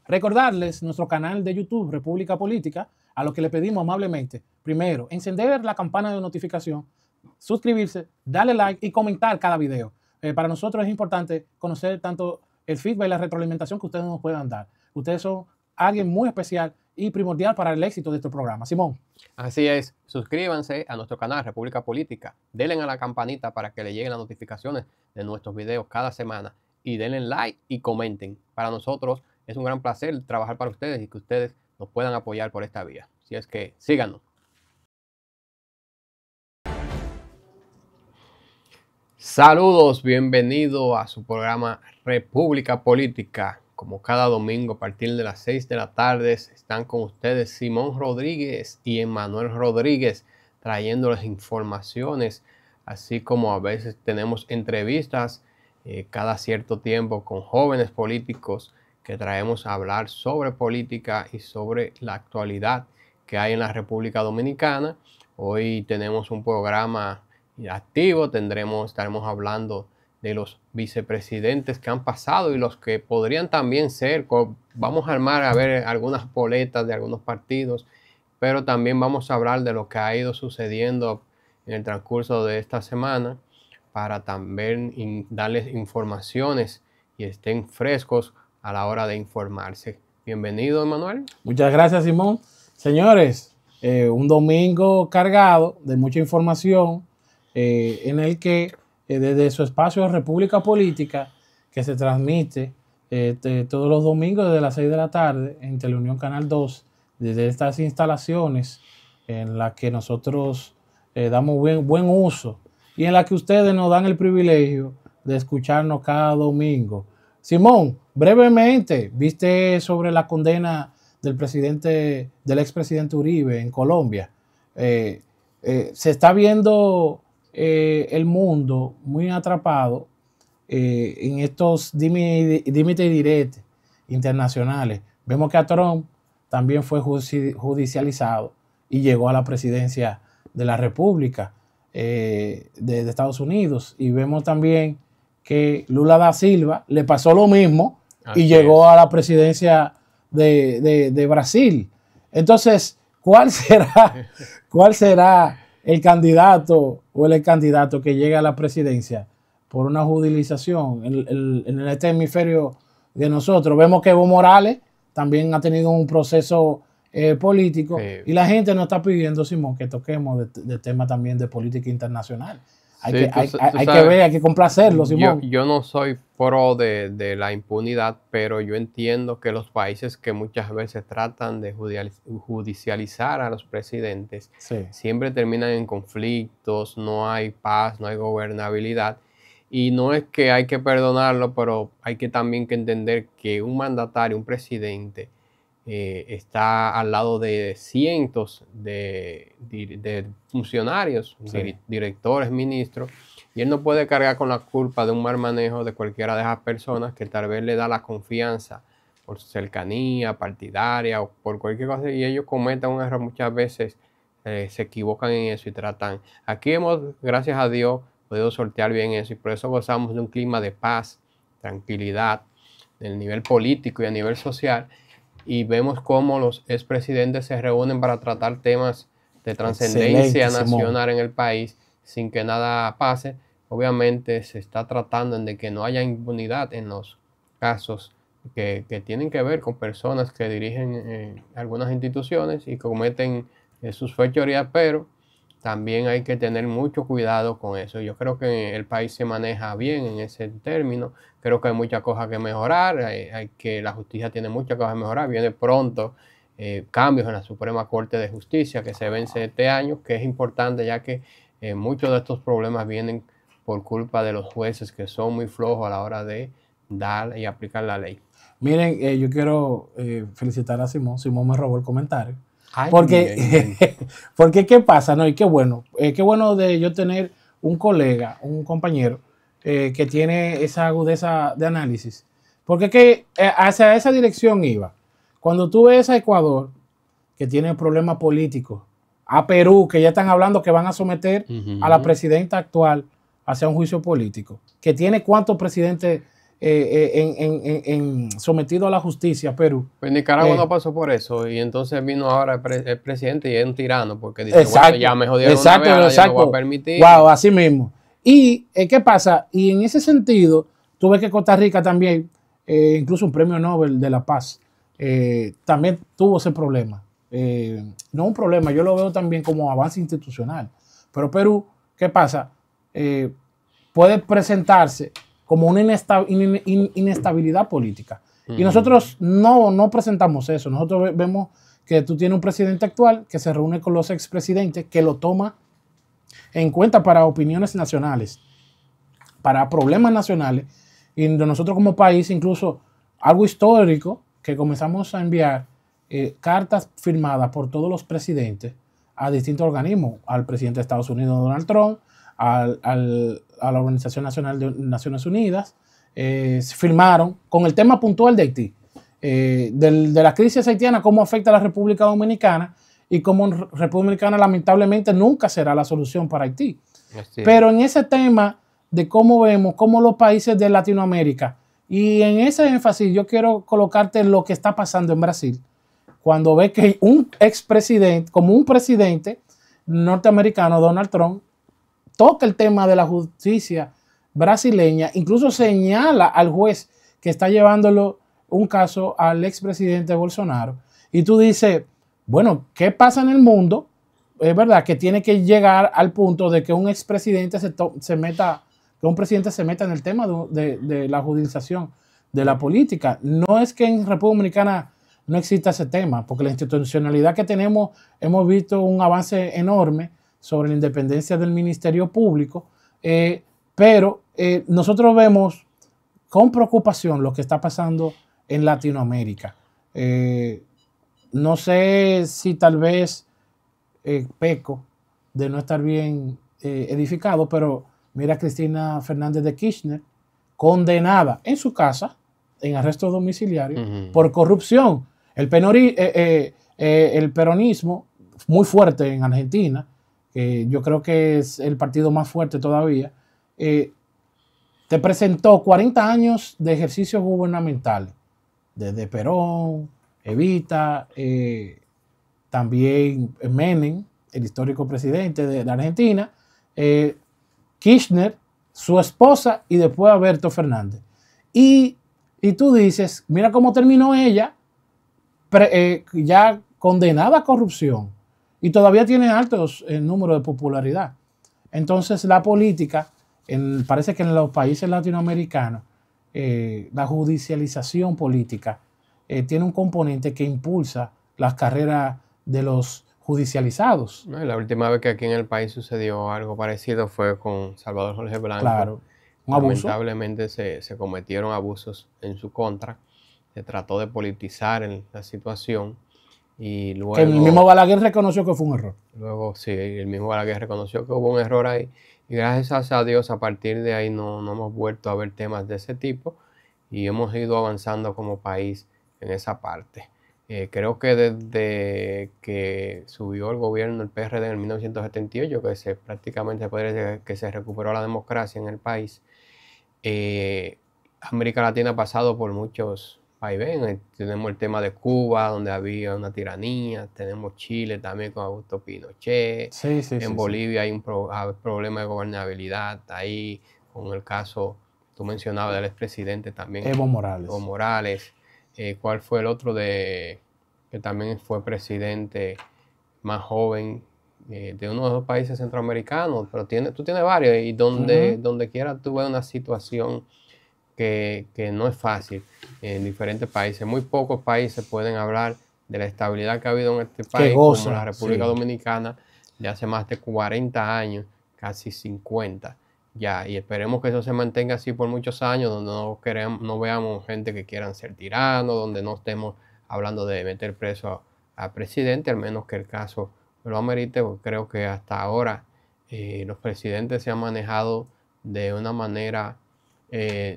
Recordarles nuestro canal de YouTube, República Política, a lo que le pedimos amablemente. Primero, encender la campana de notificación, suscribirse, darle like y comentar cada video. Para nosotros es importante conocer tanto el feedback y la retroalimentación que ustedes nos puedan dar. Ustedes son alguien muy especial y primordial para el éxito de este programa. Simón. Así es, suscríbanse a nuestro canal República Política, denle a la campanita para que le lleguen las notificaciones de nuestros videos cada semana y denle like y comenten. Para nosotros es un gran placer trabajar para ustedes y que ustedes nos puedan apoyar por esta vía. Así es que síganos. Saludos, bienvenido a su programa República Política. Como cada domingo a partir de las 6 de la tarde están con ustedes Simón Rodríguez y Emmanuel Rodríguez trayéndoles informaciones, así como a veces tenemos entrevistas cada cierto tiempo con jóvenes políticos que traemos a hablar sobre política y sobre la actualidad que hay en la República Dominicana. Hoy tenemos un programa activo, estaremos hablando de los vicepresidentes que han pasado y los que podrían también ser. Vamos a armar a ver algunas boletas de algunos partidos, pero también vamos a hablar de lo que ha ido sucediendo en el transcurso de esta semana para también darles informaciones y estén frescos a la hora de informarse. Bienvenido, Emanuel. Muchas gracias, Simón. Señores, un domingo cargado de mucha información en el que desde su espacio República Política, que se transmite todos los domingos desde las 6 de la tarde en Teleunión Canal 2, desde estas instalaciones en las que nosotros damos buen uso y en las que ustedes nos dan el privilegio de escucharnos cada domingo. Simón, brevemente, ¿viste sobre la condena del expresidente Uribe en Colombia? Se está viendo el mundo muy atrapado en estos dime y direte internacionales. Vemos que a Trump también fue judicializado y llegó a la presidencia de la República de Estados Unidos, y vemos también que Lula da Silva le pasó lo mismo y llegó a la presidencia de Brasil. Entonces, ¿cuál será el candidato o el candidato que llegue a la presidencia por una judicialización en este hemisferio de nosotros? Vemos que Evo Morales también ha tenido un proceso político, y la gente nos está pidiendo, Simón, que toquemos de tema también de política internacional. Hay que complacerlo, Simón. Yo no soy pro de la impunidad, pero yo entiendo que los países que muchas veces tratan de judicializar a los presidentes siempre terminan en conflictos, no hay paz, no hay gobernabilidad. Y no es que hay que perdonarlo, pero hay que también entender que un mandatario, un presidente, está al lado de cientos de funcionarios, directores, ministros, y él no puede cargar con la culpa de un mal manejo de cualquiera de esas personas que tal vez le da la confianza por su cercanía partidaria o por cualquier cosa, y ellos cometen un error muchas veces, se equivocan en eso y tratan. Aquí hemos, gracias a Dios, podido sortear bien eso, y por eso gozamos de un clima de paz, tranquilidad, del nivel político y a nivel social. Y vemos cómo los expresidentes se reúnen para tratar temas de trascendencia nacional en el país sin que nada pase. Obviamente se está tratando de que no haya impunidad en los casos que tienen que ver con personas que dirigen algunas instituciones y cometen sus fechorías, pero también hay que tener mucho cuidado con eso. Yo creo que el país se maneja bien en ese término. Creo que hay muchas cosas que mejorar. La justicia tiene muchas cosas que mejorar. Viene pronto cambios en la Suprema Corte de Justicia que se vence este año, que es importante ya que muchos de estos problemas vienen por culpa de los jueces, que son muy flojos a la hora de dar y aplicar la ley. Miren, yo quiero felicitar a Simón. Simón me robó el comentario. Ay, porque ¿qué pasa? No, y qué bueno de yo tener un colega, un compañero que tiene esa agudeza de análisis, porque hacia esa dirección iba. Cuando tú ves a Ecuador, que tiene problemas políticos, a Perú, que ya están hablando que van a someter a la presidenta actual hacia un juicio político, que tiene cuántos presidentes sometido a la justicia, Perú. Pues Nicaragua no pasó por eso y entonces vino ahora el presidente y es un tirano porque dice, Exacto, bueno, ya me jodieron una vez, ahora ya no voy a permitir. Wow, así mismo. Y, ¿qué pasa? Y en ese sentido, tú ves que Costa Rica también, incluso un premio Nobel de la Paz, también tuvo ese problema. No un problema, yo lo veo también como avance institucional. Pero Perú, ¿qué pasa? Puede presentarse como una inestabilidad política. Y nosotros no presentamos eso. Nosotros vemos que tú tienes un presidente actual que se reúne con los expresidentes, que lo toma en cuenta para opiniones nacionales, para problemas nacionales. Y nosotros como país, incluso algo histórico, que comenzamos a enviar cartas firmadas por todos los presidentes a distintos organismos, al presidente de Estados Unidos, Donald Trump, a la Organización Nacional de Naciones Unidas, firmaron con el tema puntual de Haití, de la crisis haitiana, cómo afecta a la República Dominicana y cómo República Dominicana lamentablemente nunca será la solución para Haití. Pero en ese tema de cómo vemos, cómo los países de Latinoamérica, y en ese énfasis yo quiero colocarte lo que está pasando en Brasil, cuando ve que un expresidente, como un presidente norteamericano, Donald Trump, toca el tema de la justicia brasileña, incluso señala al juez que está llevándolo un caso al expresidente Bolsonaro. Y tú dices, bueno, ¿qué pasa en el mundo? Es verdad que tiene que llegar al punto de que un expresidente se meta en el tema de la judicialización de la política. No es que en República Dominicana no exista ese tema, porque la institucionalidad que tenemos, hemos visto un avance enorme sobre la independencia del Ministerio Público, pero nosotros vemos con preocupación lo que está pasando en Latinoamérica. No sé si tal vez peco de no estar bien edificado, pero mira a Cristina Fernández de Kirchner, condenada en su casa, en arresto domiciliario, por corrupción. El peronismo, muy fuerte en Argentina, yo creo que es el partido más fuerte todavía, te presentó 40 años de ejercicios gubernamentales, desde Perón, Evita, también Menem, el histórico presidente de Argentina, Kirchner, su esposa y después Alberto Fernández. Y tú dices, mira cómo terminó ella, ya condenada a corrupción y todavía tiene altos números de popularidad. Entonces la política, parece que en los países latinoamericanos, la judicialización política tiene un componente que impulsa las carreras de los judicializados. La última vez que aquí en el país sucedió algo parecido fue con Salvador Jorge Blanco. Claro, un abuso. Lamentablemente se cometieron abusos en su contra. Se trató de politizar la situación y luego... Que el mismo Balaguer reconoció que fue un error. Luego, sí, el mismo Balaguer reconoció que hubo un error ahí. Y gracias a Dios, a partir de ahí no hemos vuelto a ver temas de ese tipo y hemos ido avanzando como país en esa parte. Creo que desde que subió el gobierno el PRD en 1978, que prácticamente se podría decir que se recuperó la democracia en el país, América Latina ha pasado por muchos vaivenes. Tenemos el tema de Cuba, donde había una tiranía. Tenemos Chile también con Augusto Pinochet. En Bolivia hay un problema de gobernabilidad. Ahí con el caso, tú mencionabas del expresidente también. Evo Morales. Evo Morales. ¿Cuál fue el otro que también fue presidente más joven de uno de los países centroamericanos? Pero tú tienes varios y donde quiera tú ves una situación que no es fácil en diferentes países. Muy pocos países pueden hablar de la estabilidad que ha habido en este país, como la República Dominicana, de hace más de 40 años, casi 50 ya, y esperemos que eso se mantenga así por muchos años, donde no veamos gente que quieran ser tiranos, donde no estemos hablando de meter preso al presidente, al menos que el caso lo amerite, porque creo que hasta ahora los presidentes se han manejado de una manera,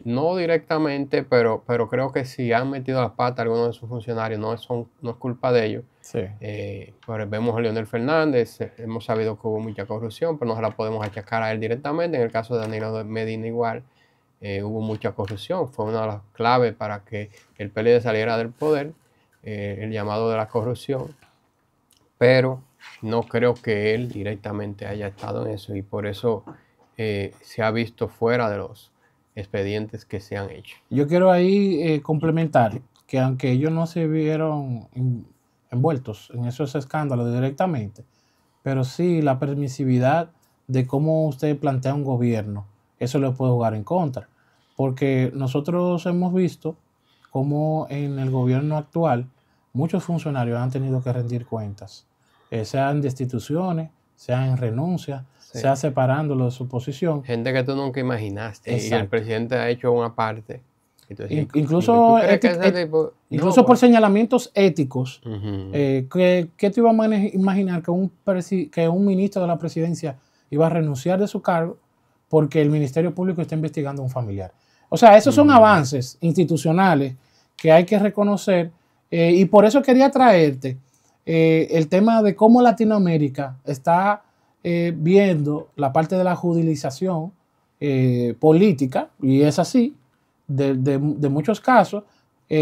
no directamente, pero creo que si han metido las patas a algunos de sus funcionarios, no es culpa de ellos. Sí. Pues vemos a Leonel Fernández, hemos sabido que hubo mucha corrupción, pero no se la podemos achacar a él directamente. En el caso de Danilo Medina igual, hubo mucha corrupción. Fue una de las claves para que el PLD saliera del poder, el llamado de la corrupción. Pero no creo que él directamente haya estado en eso y por eso se ha visto fuera de los expedientes que se han hecho. Yo quiero ahí complementar que aunque ellos no se vieron envueltos en esos escándalos directamente, pero sí la permisividad de cómo usted plantea un gobierno, eso le puede jugar en contra. Porque nosotros hemos visto cómo en el gobierno actual muchos funcionarios han tenido que rendir cuentas, sean destituciones, sean en renuncia, Sí. sea separándolo de su posición. Gente que tú nunca imaginaste. Exacto. Y el presidente ha hecho una parte. Entonces, incluso no, por señalamientos éticos, uh-huh. ¿qué te iba a imaginar que un ministro de la presidencia iba a renunciar de su cargo porque el Ministerio Público está investigando a un familiar? O sea, esos son avances institucionales que hay que reconocer y por eso quería traerte el tema de cómo Latinoamérica está viendo la parte de la judicialización política, y es así, de muchos casos,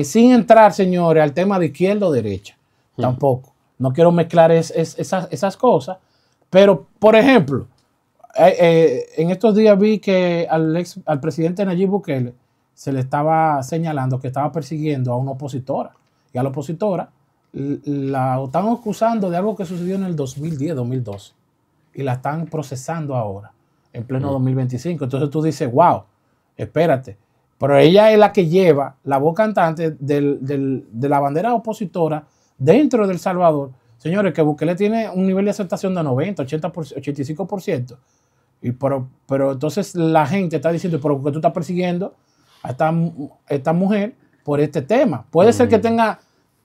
sin entrar, señores, al tema de izquierda o derecha. Tampoco. No quiero mezclar esas cosas, pero, por ejemplo, en estos días vi que al presidente Nayib Bukele se le estaba señalando que estaba persiguiendo a una opositora, y a la opositora la están acusando de algo que sucedió en el 2010, 2012, y la están procesando ahora, en pleno 2025. Entonces tú dices, wow, espérate, pero ella es la que lleva la voz cantante de la bandera opositora dentro de El Salvador. Señores, que Bukele tiene un nivel de aceptación de 90, 80%, 85%. Pero entonces la gente está diciendo, pero ¿por qué tú estás persiguiendo a esta mujer por este tema? Puede ser que tenga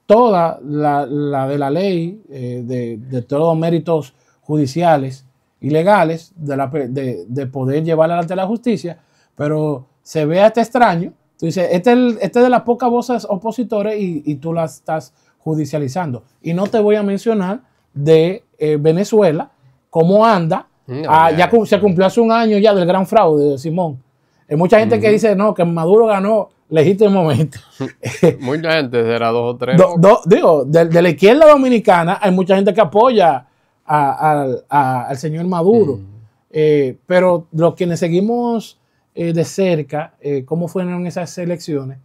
toda la de la ley, de todos los méritos judiciales y legales de poder llevarla ante la justicia, pero se ve hasta extraño. Tú dices, este es de las pocas voces opositoras y tú las estás judicializando. Y no te voy a mencionar de Venezuela, cómo anda. Ya se cumplió hace un año ya del gran fraude de Simón. Hay mucha gente que dice, no, que Maduro ganó legítimamente. Mucha gente, será 2 o 3. Digo, de la izquierda dominicana hay mucha gente que apoya al señor Maduro. Pero los quienes seguimos de cerca cómo fueron esas elecciones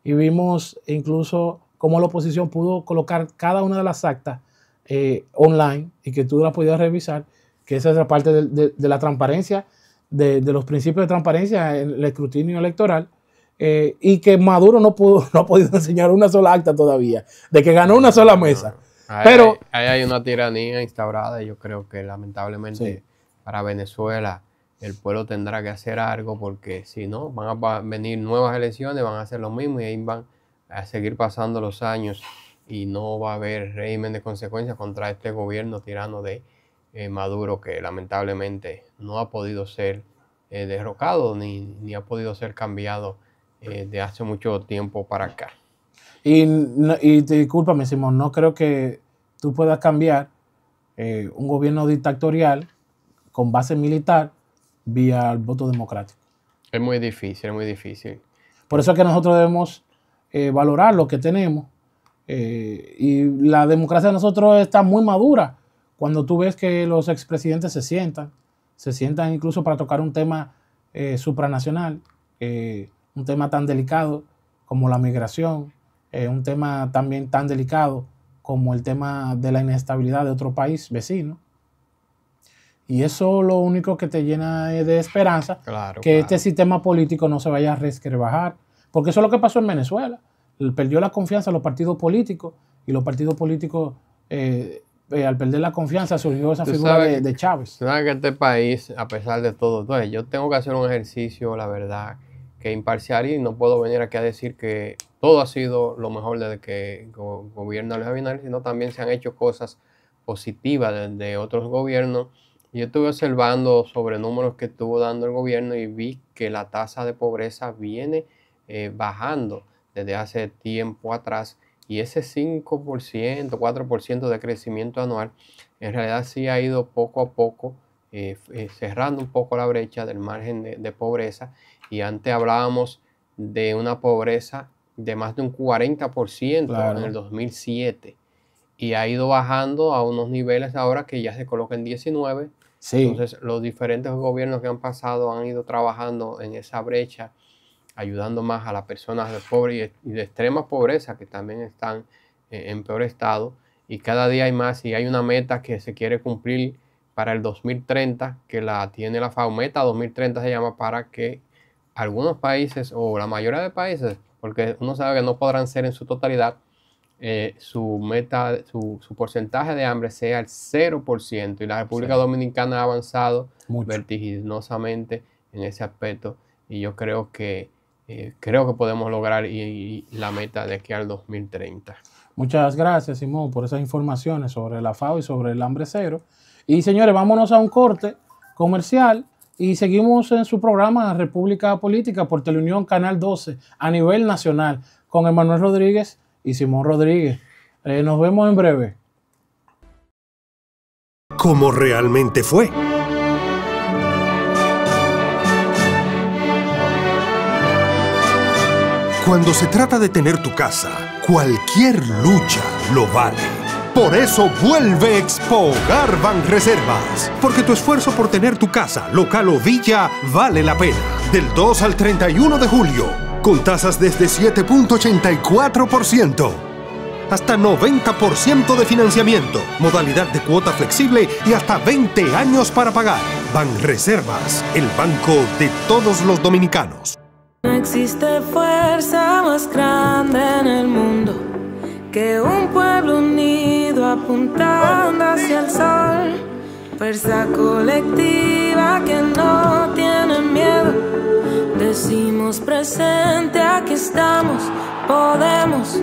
y vimos incluso cómo la oposición pudo colocar cada una de las actas online y que tú las podías revisar, que esa es la parte de la transparencia, de los principios de transparencia en el escrutinio electoral, y que Maduro no ha podido enseñar una sola acta todavía, de que ganó una sola mesa. Pero hay una tiranía instaurada y yo creo que lamentablemente para Venezuela el pueblo tendrá que hacer algo, porque si no van a venir nuevas elecciones, van a hacer lo mismo y ahí van a seguir pasando los años y no va a haber régimen de consecuencias contra este gobierno tirano de Maduro, que lamentablemente no ha podido ser derrocado ni ha podido ser cambiado de hace mucho tiempo para acá. Y discúlpame, Simón, no creo que tú puedas cambiar un gobierno dictatorial con base militar vía el voto democrático. Es muy difícil, es muy difícil. Por eso es que nosotros debemos valorar lo que tenemos. Y la democracia de nosotros está muy madura. Cuando tú ves que los expresidentes se sientan incluso para tocar un tema supranacional, un tema tan delicado como la migración, un tema también tan delicado como el tema de la inestabilidad de otro país vecino. Y eso lo único que te llena de esperanza, que este sistema político no se vaya a resquebrajar. Porque eso es lo que pasó en Venezuela. Perdió la confianza los partidos políticos, y los partidos políticos, al perder la confianza, surgió esa figura de Chávez. Sabes que este país, a pesar de todo, entonces, yo tengo que hacer un ejercicio, la verdad, que imparcial, y no puedo venir aquí a decir que todo ha sido lo mejor desde que gobierna Luis Abinader, sino también se han hecho cosas positivas de otros gobiernos. Yo estuve observando sobre números que estuvo dando el gobierno y vi que la tasa de pobreza viene bajando desde hace tiempo atrás, y ese 5%, 4% de crecimiento anual en realidad sí ha ido poco a poco cerrando un poco la brecha del margen de pobreza, y antes hablábamos de una pobreza de más de un 40% en el 2007 y ha ido bajando a unos niveles ahora que ya se coloca en 19. Sí. Entonces los diferentes gobiernos que han pasado han ido trabajando en esa brecha, ayudando más a las personas pobres y de extrema pobreza que también están en peor estado, y cada día hay más, y hay una meta que se quiere cumplir para el 2030, que la tiene la FAO. Meta 2030 se llama, para que algunos países, o la mayoría de países, porque uno sabe que no podrán ser en su totalidad, su meta, su porcentaje de hambre sea el 0%, y la República Dominicana ha avanzado vertiginosamente en ese aspecto, y yo creo que podemos lograr la meta de aquí al 2030. Muchas gracias, Simón, por esas informaciones sobre la FAO y sobre el hambre cero. Y señores, vámonos a un corte comercial y seguimos en su programa República Política por Teleunión Canal 12 a nivel nacional con Emanuel Rodríguez y Simón Rodríguez. Nos vemos en breve. ¿Cómo realmente fue? Cuando se trata de tener tu casa, cualquier lucha lo vale. Por eso vuelve Expogar Banreservas. Porque tu esfuerzo por tener tu casa, local o villa, vale la pena. Del 2 al 31 de julio, con tasas desde 7.84%. Hasta 90% de financiamiento, modalidad de cuota flexible y hasta 20 años para pagar. Banreservas, el banco de todos los dominicanos. No existe fuerza más grande en el mundo que un pueblo unido apuntando hacia el sol. Fuerza colectiva que no tiene miedo. Decimos presente, aquí estamos, podemos.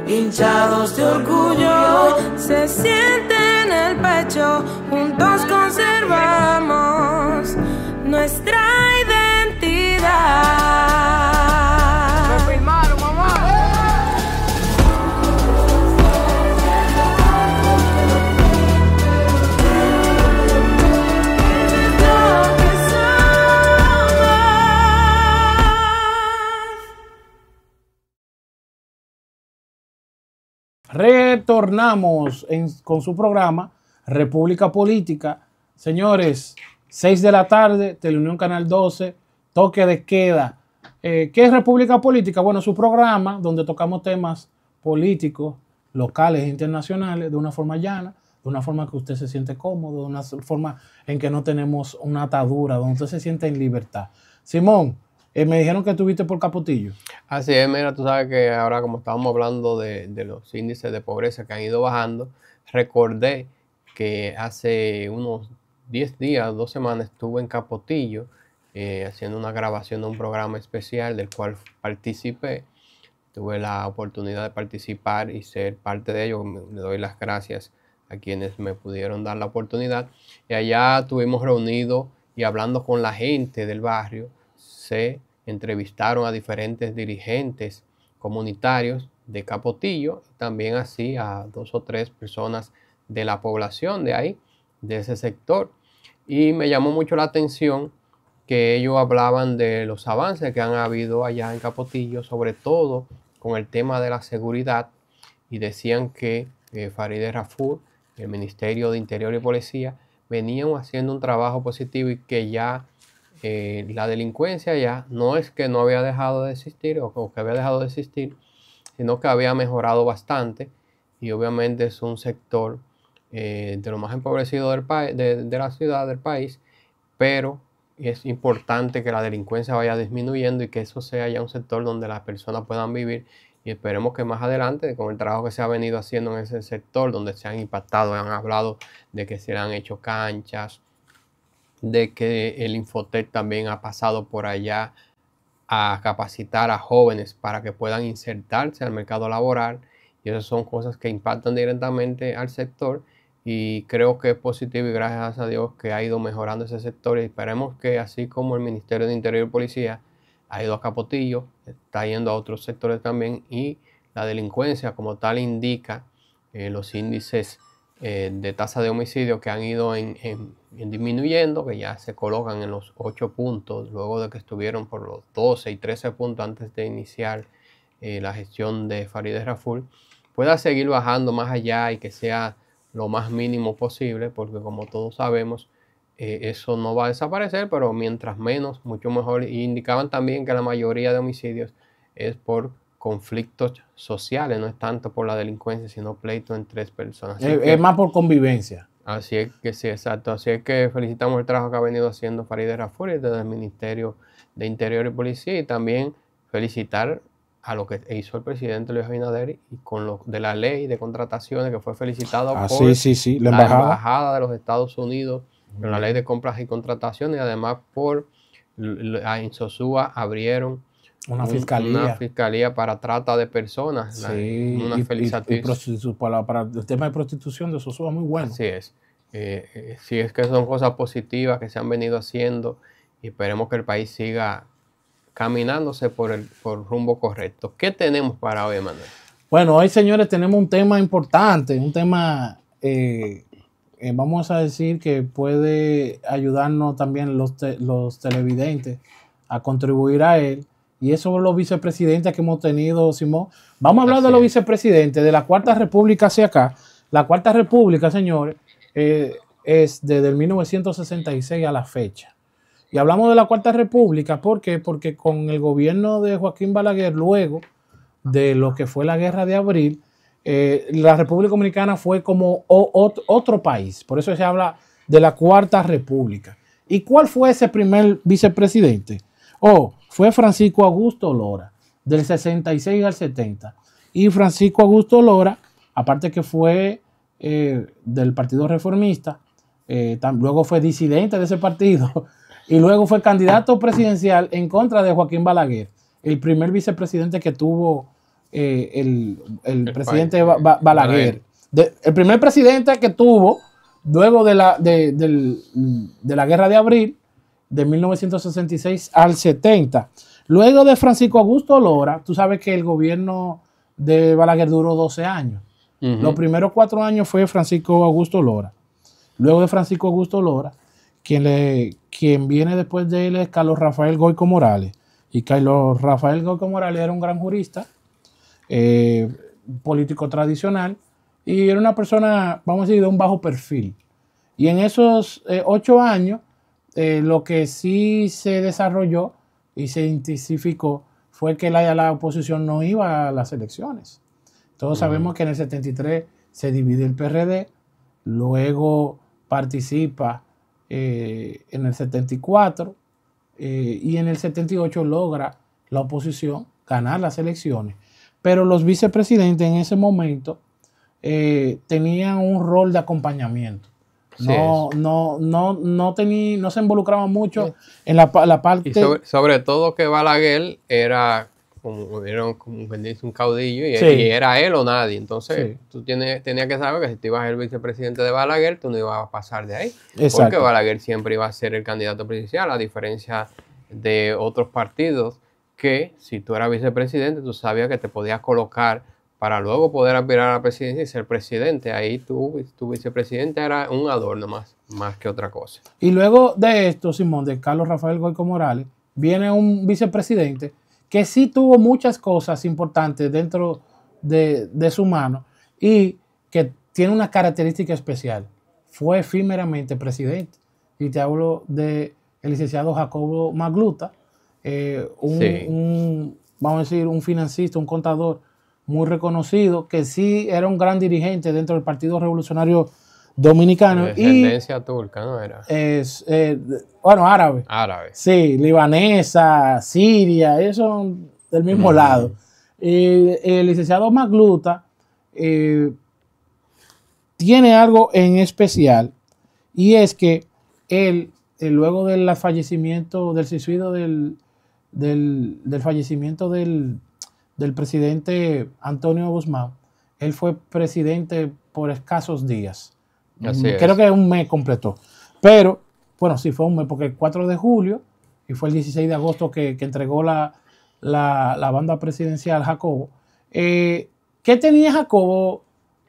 Hinchados de orgullo, se siente en el pecho. Juntos conservamos nuestra identidad. Retornamos con su programa República Política. Señores, 6 de la tarde, Teleunión Canal 12, toque de queda. ¿Qué es República Política? Bueno, su programa donde tocamos temas políticos, locales e internacionales de una forma llana, de una forma que usted se siente cómodo, de una forma en que no tenemos una atadura, donde usted se siente en libertad. Simón, me dijeron que estuviste por Capotillo. Así es, mira, tú sabes que ahora, como estábamos hablando de los índices de pobreza que han ido bajando, recordé que hace unos 10 días, 2 semanas, estuve en Capotillo haciendo una grabación de un programa especial del cual participé. Tuve la oportunidad de participar y ser parte de ello. Le doy las gracias a quienes me pudieron dar la oportunidad. Y allá estuvimos reunidos y hablando con la gente del barrio. Se entrevistaron a diferentes dirigentes comunitarios de Capotillo, también así a 2 o 3 personas de la población de ahí, de ese sector. Y me llamó mucho la atención que ellos hablaban de los avances que han habido allá en Capotillo, sobre todo con el tema de la seguridad, y decían que Farideh Raful, el Ministerio de Interior y Policía, venían haciendo un trabajo positivo y que ya la delincuencia ya no es que no había dejado de existir o que había dejado de existir, sino que había mejorado bastante, y obviamente es un sector de lo más empobrecido del de la ciudad, del país, pero es importante que la delincuencia vaya disminuyendo y que eso sea ya un sector donde las personas puedan vivir, y esperemos que más adelante, con el trabajo que se ha venido haciendo en ese sector, donde se han impactado, han hablado de que se le han hecho canchas, de que el Infotec también ha pasado por allá a capacitar a jóvenes para que puedan insertarse al mercado laboral, y esas son cosas que impactan directamente al sector, y creo que es positivo, y gracias a Dios que ha ido mejorando ese sector, y esperemos que así como el Ministerio de Interior y Policía ha ido a Capotillo, está yendo a otros sectores también, y la delincuencia como tal indica los índices de tasa de homicidio que han ido en disminuyendo, que ya se colocan en los 8 puntos, luego de que estuvieron por los 12 y 13 puntos antes de iniciar la gestión de Farideh Raful, pueda seguir bajando más allá y que sea lo más mínimo posible, porque como todos sabemos, eso no va a desaparecer, pero mientras menos, mucho mejor. Y indicaban también que la mayoría de homicidios es por conflictos sociales, no es tanto por la delincuencia, sino pleito entre 3 personas. Es más por convivencia. Así es que sí, exacto. Así es que felicitamos el trabajo que ha venido haciendo Farideh Raful desde el Ministerio de Interior y Policía, y también felicitar a lo que hizo el presidente Luis Abinader y con lo de la ley de contrataciones, que fue felicitado por la embajada de los Estados Unidos, por la ley de compras y contrataciones, y además por en Sosúa abrieron una fiscalía para trata de personas. Sí, para el tema de prostitución de Sosúa, muy bueno. Así es. Sí, es que son cosas positivas que se han venido haciendo y esperemos que el país siga caminándose por rumbo correcto. ¿Qué tenemos para hoy, Manuel? Bueno, hoy, señores, tenemos un tema importante, un tema, vamos a decir, que puede ayudarnos también los televidentes a contribuir a él, y eso son los vicepresidentes que hemos tenido, Simón. Vamos a hablar de los vicepresidentes de la Cuarta República hacia acá. La Cuarta República, señores, es desde el 1966 a la fecha. Y hablamos de la Cuarta República, ¿por qué? Porque con el gobierno de Joaquín Balaguer, luego de lo que fue la Guerra de Abril, la República Dominicana fue como otro país. Por eso se habla de la Cuarta República. ¿Y cuál fue ese primer vicepresidente? Fue Francisco Augusto Lora, del 66 al 70. Y Francisco Augusto Lora, aparte que fue del Partido Reformista, luego fue disidente de ese partido, y luego fue candidato presidencial en contra de Joaquín Balaguer, el primer vicepresidente que tuvo el presidente Balaguer. El primer presidente que tuvo luego de la Guerra de Abril, de 1966 al 70. Luego de Francisco Augusto Lora, tú sabes que el gobierno de Balaguer duró 12 años. Los primeros 4 años fue Francisco Augusto Lora. Luego de Francisco Augusto Lora, quien viene después de él es Carlos Rafael Goico Morales. Y Carlos Rafael Goico Morales era un gran jurista, político tradicional, y era una persona, vamos a decir, de un bajo perfil. Y en esos 8 años, lo que sí se desarrolló y se intensificó fue que la oposición no iba a las elecciones. Todos sabemos que en el 73 se divide el PRD, luego participa en el 74 y en el 78 logra la oposición ganar las elecciones. Pero los vicepresidentes en ese momento tenían un rol de acompañamiento. No se involucraban mucho en la parte... Y sobre todo que Balaguer era un caudillo y era él o nadie. Entonces tú tenías que saber que si tú ibas a ser el vicepresidente de Balaguer, tú no ibas a pasar de ahí. Exacto. Porque Balaguer siempre iba a ser el candidato presidencial, a diferencia de otros partidos que si tú eras vicepresidente, tú sabías que te podías colocar para luego poder aspirar a la presidencia y ser presidente. Ahí tu vicepresidente era un adorno más que otra cosa. Y luego de esto, Simón, de Carlos Rafael Goico Morales, viene un vicepresidente que sí tuvo muchas cosas importantes dentro de su mano y que tiene una característica especial. Fue efímeramente presidente. Y te hablo del licenciado Jacobo Magluta, vamos a decir, un financista, un contador muy reconocido, que sí era un gran dirigente dentro del Partido Revolucionario Dominicano. De descendencia turca, ¿no era? Árabe. Árabe. Sí, libanesa, siria, eso del mismo lado. El licenciado Magluta tiene algo en especial, y es que él, luego del fallecimiento, del suicidio del fallecimiento del presidente Antonio Guzmán, él fue presidente por escasos días. Creo que un mes completó. Pero, bueno, sí fue un mes, porque el 4 de julio, y fue el 16 de agosto que entregó la banda presidencial Jacobo. ¿Qué tenía Jacobo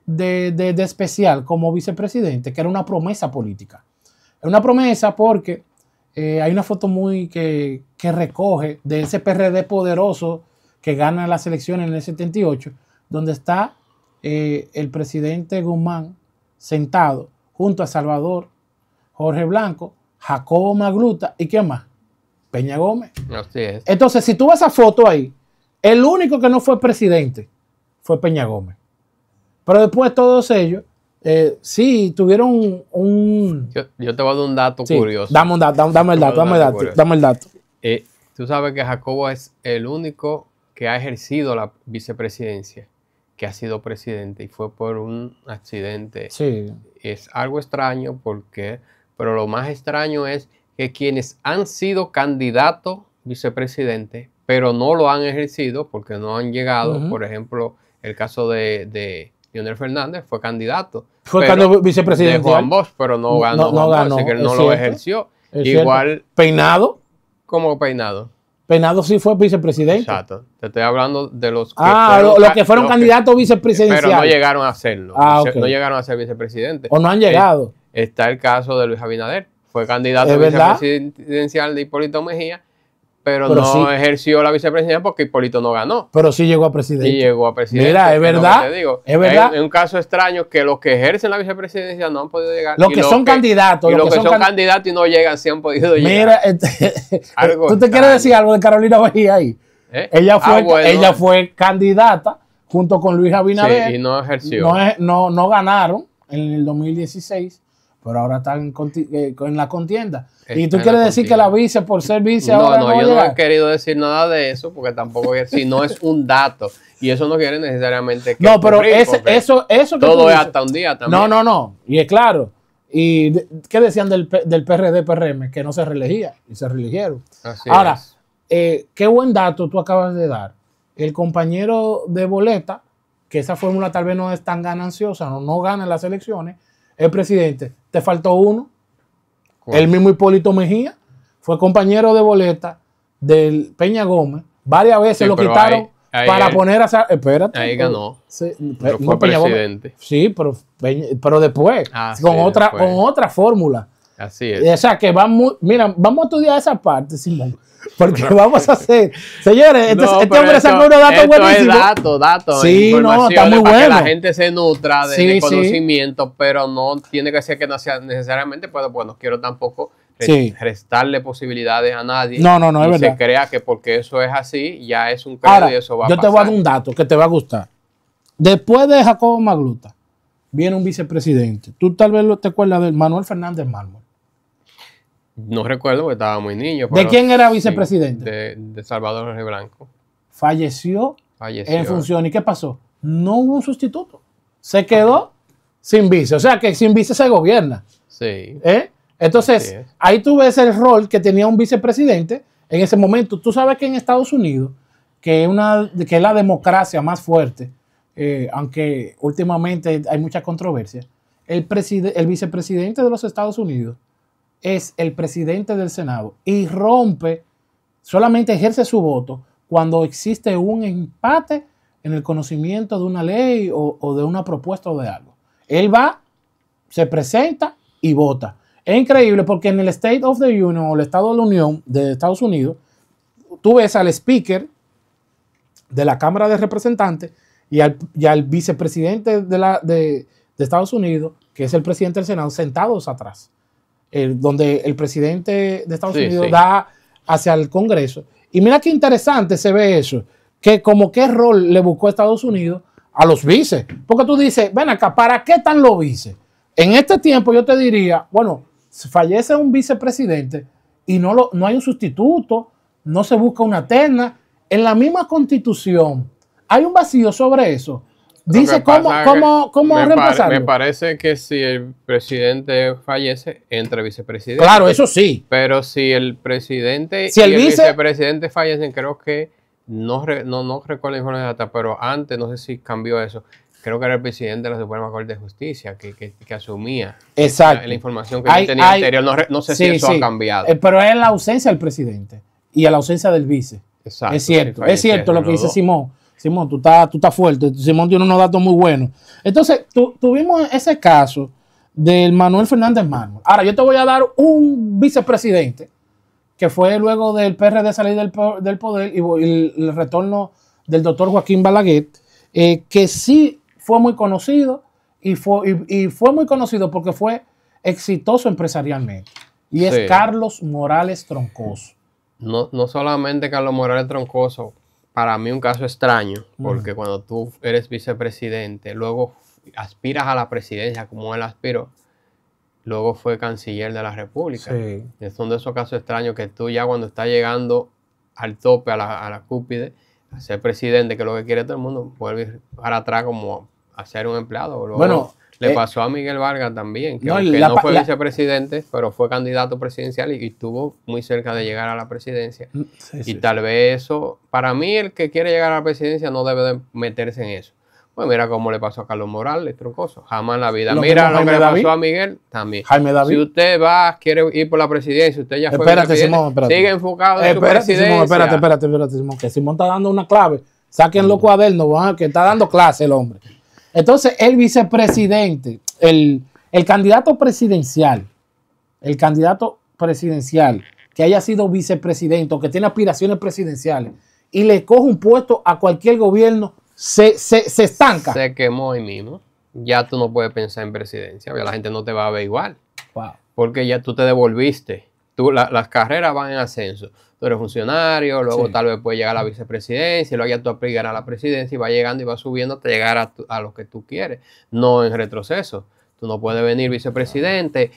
de especial como vicepresidente? Que era una promesa política. Es una promesa porque hay una foto que recoge de ese PRD poderoso que gana las elecciones en el 78, donde está el presidente Guzmán sentado junto a Salvador, Jorge Blanco, Jacobo Magluta y ¿quién más? Peña Gómez. Así es. Entonces, si tú ves esa foto ahí, el único que no fue presidente fue Peña Gómez. Pero después todos ellos, sí, tuvieron un... Yo te voy a dar un dato curioso. Dame el dato. Tú sabes que Jacobo es el único que ha ejercido la vicepresidencia, que ha sido presidente y fue por un accidente. Sí. Es algo extraño pero lo más extraño es que quienes han sido candidatos vicepresidente, pero no lo han ejercido porque no han llegado, por ejemplo, el caso de Leonel Fernández fue candidato. Fue candidato vicepresidente. De Juan Bosch, pero no ganó. No ganó, así que él no lo ejerció. Igual. Peinado. ¿Cómo Peinado? Peinado sí fue vicepresidente. Exacto. Te estoy hablando de los que los que fueron candidatos vicepresidenciales. Pero no llegaron a hacerlo. Okay. No llegaron a ser vicepresidente. O no han llegado. Está el caso de Luis Abinader. Fue candidato vicepresidencial de Hipólito Mejía, pero no sí ejerció la vicepresidencia porque Hipólito no ganó. Pero sí llegó a presidente. Y llegó a presidente. Mira, es verdad. Es verdad. Es un caso extraño que los que ejercen la vicepresidencia no han podido llegar. Los que son candidatos. Y los que son candidatos y no llegan, sí han podido llegar. Mira, ¿tú te quieres decir algo de Carolina Mejía ahí? Ella fue candidata junto con Luis Abinader. Sí, y no ejerció. No ganaron en el 2016. Pero ahora están en la contienda. Y tú quieres decir que la vice, por ser vice, ahora no yo no he querido decir nada de eso, porque tampoco si no es un dato. Y eso no quiere necesariamente que... No, pero eso que todo es hasta un día también. No. Y es claro. ¿Y qué decían del PRD, PRM? Que no se reelegía. Y se reeligieron. Ahora, qué buen dato tú acabas de dar. El compañero de Boleta, que esa fórmula tal vez no es tan gananciosa, no gana las elecciones, el presidente, te faltó uno. ¿Cuál? El mismo Hipólito Mejía fue compañero de boleta del Peña Gómez. Varias veces sí, lo quitaron para poner a... Espérate. Ahí ganó. Sí, pero fue presidente. Gómez. Sí, pero después, con otra fórmula. Así es. O sea, que vamos a estudiar esa parte, Simón. Porque vamos a hacer... Señores, este hombre sacó unos datos buenísimos. Es datos. Sí, no, está muy bueno. Para que la gente se nutra de conocimiento, pero no tiene que ser que no sea necesariamente, pues no quiero tampoco restarle posibilidades a nadie. No, es verdad. Se crea que porque eso es así, ya es un credo y eso va a pasar. Yo te voy a dar un dato que te va a gustar. Después de Jacobo Magluta, viene un vicepresidente. Tú tal vez te acuerdas de Manuel Fernández Mármol. No recuerdo porque estaba muy niño. ¿De quién era vicepresidente? De Salvador Jorge Blanco. Falleció en función. ¿Y qué pasó? No hubo un sustituto. Se quedó sin vice. O sea que sin vice se gobierna. Sí. Entonces, ahí tú ves el rol que tenía un vicepresidente en ese momento. Tú sabes que en Estados Unidos, que es la democracia más fuerte, aunque últimamente hay mucha controversia, el vicepresidente de los Estados Unidos es el presidente del Senado y solamente ejerce su voto cuando existe un empate en el conocimiento de una ley o de una propuesta o de algo. Él va, se presenta y vota. Es increíble porque en el State of the Union o el Estado de la Unión de Estados Unidos, tú ves al speaker de la Cámara de Representantes y al vicepresidente de Estados Unidos, que es el presidente del Senado, sentados atrás. Donde el presidente de Estados Unidos da hacia el Congreso. Y mira qué interesante se ve eso, que como qué rol le buscó Estados Unidos a los vices. Porque tú dices, ven acá, ¿para qué están los vices? En este tiempo yo te diría, bueno, fallece un vicepresidente y no hay un sustituto, no se busca una terna. En la misma Constitución hay un vacío sobre eso. Dice cómo reemplazarlo. Me parece que si el presidente fallece, entra el vicepresidente. Claro, eso sí. Pero si el presidente y el vicepresidente fallecen, creo que, no recuerdo la información exacta, pero antes, no sé si cambió eso, creo que era el presidente de la Suprema Corte de Justicia que asumía la información que yo tenía anterior. No sé si eso ha cambiado. Pero es la ausencia del presidente y a la ausencia del vice. Exacto. Es cierto lo que dice Simón. Simón, tú estás fuerte. Simón tiene unos datos muy buenos. Entonces, tuvimos ese caso del Manuel Fernández Mármol. Ahora, yo te voy a dar un vicepresidente que fue luego del PRD salir del poder y el retorno del doctor Joaquín Balaguer, que sí fue muy conocido y fue muy conocido porque fue exitoso empresarialmente. Y es Carlos Morales Troncoso. No solamente Carlos Morales Troncoso, para mí un caso extraño, porque cuando tú eres vicepresidente, luego aspiras a la presidencia como él aspiró, luego fue canciller de la República. Sí. Son de esos casos extraños que tú ya cuando estás llegando al tope, a la cúspide, a ser presidente, que es lo que quiere todo el mundo, vuelve para atrás como a ser un empleado. Luego, bueno, le pasó a Miguel Vargas también, que aunque no fue vicepresidente, pero fue candidato presidencial y estuvo muy cerca de llegar a la presidencia. Y tal vez eso, para mí el que quiere llegar a la presidencia no debe de meterse en eso. Pues mira cómo le pasó a Carlos Morales Troncoso, jamás en la vida. Mira lo que le pasó a Miguel también. Jaime David. Si usted quiere ir por la presidencia, usted ya fue Simón, sigue enfocado en su presidencia. Simón, espérate, Simón, que Simón está dando una clave. Saquen los cuadernos, que está dando clase el hombre. Entonces, el vicepresidente, el candidato presidencial que haya sido vicepresidente o que tiene aspiraciones presidenciales y le coge un puesto a cualquier gobierno, se estanca. Se quemó ahí mismo. Ya tú no puedes pensar en presidencia, la gente no te va a ver igual. Wow. Porque ya tú te devolviste. Las carreras van en ascenso. Tú eres funcionario, luego tal vez puedes llegar a la vicepresidencia, luego ya tú aspiras a la presidencia y va llegando y va subiendo hasta llegar a lo que tú quieres, no en retroceso. Tú no puedes venir vicepresidente,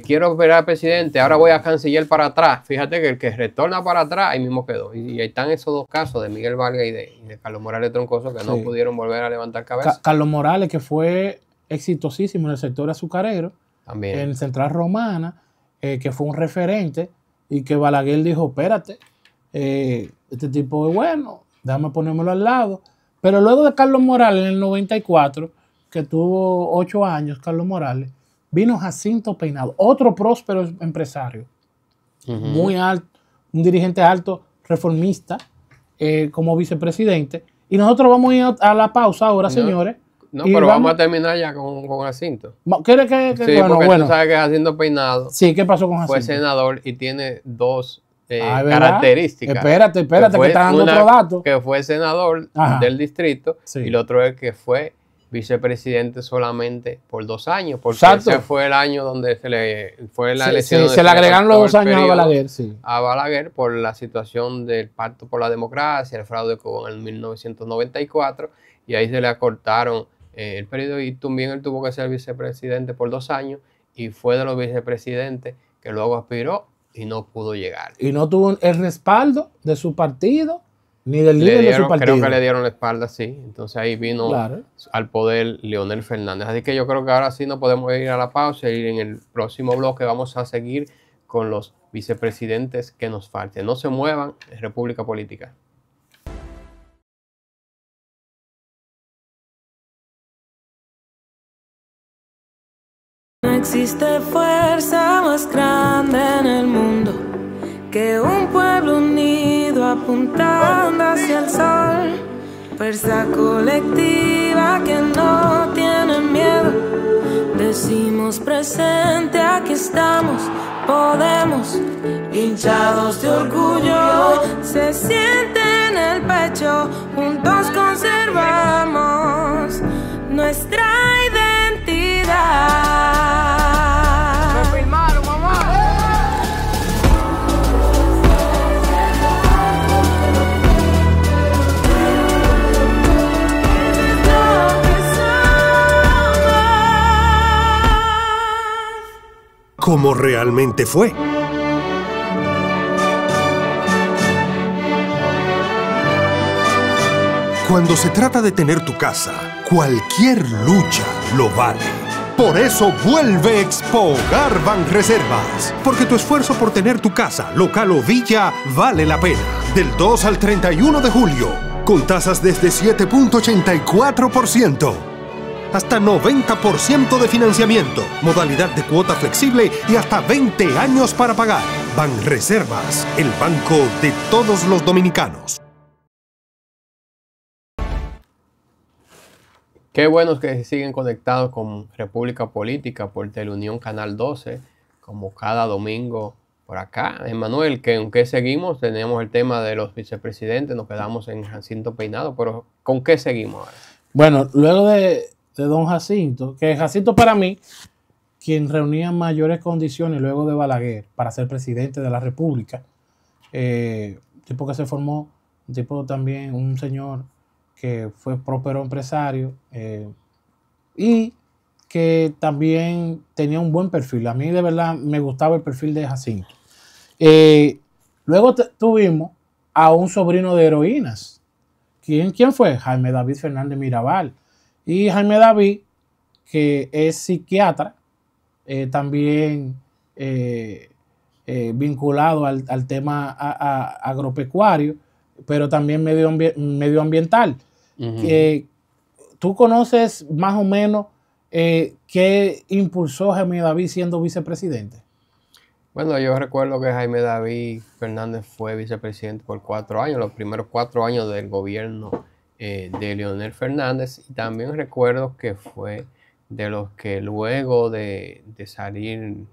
quiero ver al presidente, ahora voy a canciller para atrás. Fíjate que el que retorna para atrás, ahí mismo quedó. Y ahí están esos dos casos de Miguel Vargas y de Carlos Morales Troncoso que no pudieron volver a levantar cabeza. Carlos Morales, que fue exitosísimo en el sector azucarero, también en Central Romana, que fue un referente y que Balaguer dijo, espérate, este tipo es bueno, déjame ponérmelo al lado. Pero luego de Carlos Morales en el 94, que tuvo 8 años, Carlos Morales, vino Jacinto Peinado, otro próspero empresario, muy alto, un dirigente alto, reformista, como vicepresidente. Y nosotros vamos a ir a la pausa ahora, señores. No, pero vamos a terminar ya con Jacinto. ¿Quiere que sí, porque tú sabes que Jacinto Peinado ¿qué pasó con Jacinto? Fue senador y tiene dos características. Espérate, que está dando otro dato. Que fue senador del distrito y el otro es que fue vicepresidente solamente por 2 años, porque ese fue el año donde se le fue la elección. Se le agregaron los 2 años a Balaguer. A Balaguer por la situación del Pacto por la Democracia, el fraude que hubo en el 1994, y ahí se le acortaron el periodo y también él tuvo que ser vicepresidente por 2 años y fue de los vicepresidentes que luego aspiró y no pudo llegar. Y no tuvo el respaldo de su partido ni del líder de su partido. Creo que le dieron la espalda, sí. Entonces ahí vino al poder Leonel Fernández. Así que yo creo que ahora sí nos podemos ir a la pausa y en el próximo bloque vamos a seguir con los vicepresidentes que nos falten. No se muevan, es República Política. No existe fuerza más grande en el mundo que un pueblo unido apuntando hacia el sol. Fuerza colectiva que no tiene miedo. Decimos presente, aquí estamos, podemos. Hinchados de orgullo, se siente en el pecho. Juntos conservamos nuestra identidad. Como realmente fue. Cuando se trata de tener tu casa, cualquier lucha lo vale. Por eso vuelve Expo Banreservas. Porque tu esfuerzo por tener tu casa, local o villa, vale la pena. Del 2 al 31 de julio, con tasas desde 7.84%. Hasta 90% de financiamiento, modalidad de cuota flexible y hasta 20 años para pagar. Banreservas, el banco de todos los dominicanos. Qué bueno que siguen conectados con República Política por Teleunión Canal 12, como cada domingo por acá. Emanuel, ¿con qué seguimos? Tenemos el tema de los vicepresidentes, nos quedamos en Jacinto Peinado, pero ¿con qué seguimos ahora? Bueno, luego de don Jacinto, que Jacinto para mí, quien reunía mayores condiciones luego de Balaguer para ser presidente de la República, tipo que se formó, un tipo también, un señor que fue próspero empresario y que también tenía un buen perfil. A mí de verdad me gustaba el perfil de Jacinto. Luego tuvimos a un sobrino de heroínas. ¿Quién fue? Jaime David Fernández Mirabal. Y Jaime David, que es psiquiatra, también vinculado al tema agropecuario, pero también medioambiental. ¿Tú conoces más o menos qué impulsó Jaime David siendo vicepresidente? Bueno, yo recuerdo que Jaime David Fernández fue vicepresidente por 4 años, los primeros 4 años del gobierno de Leonel Fernández, y también recuerdo que fue de los que luego de salir, en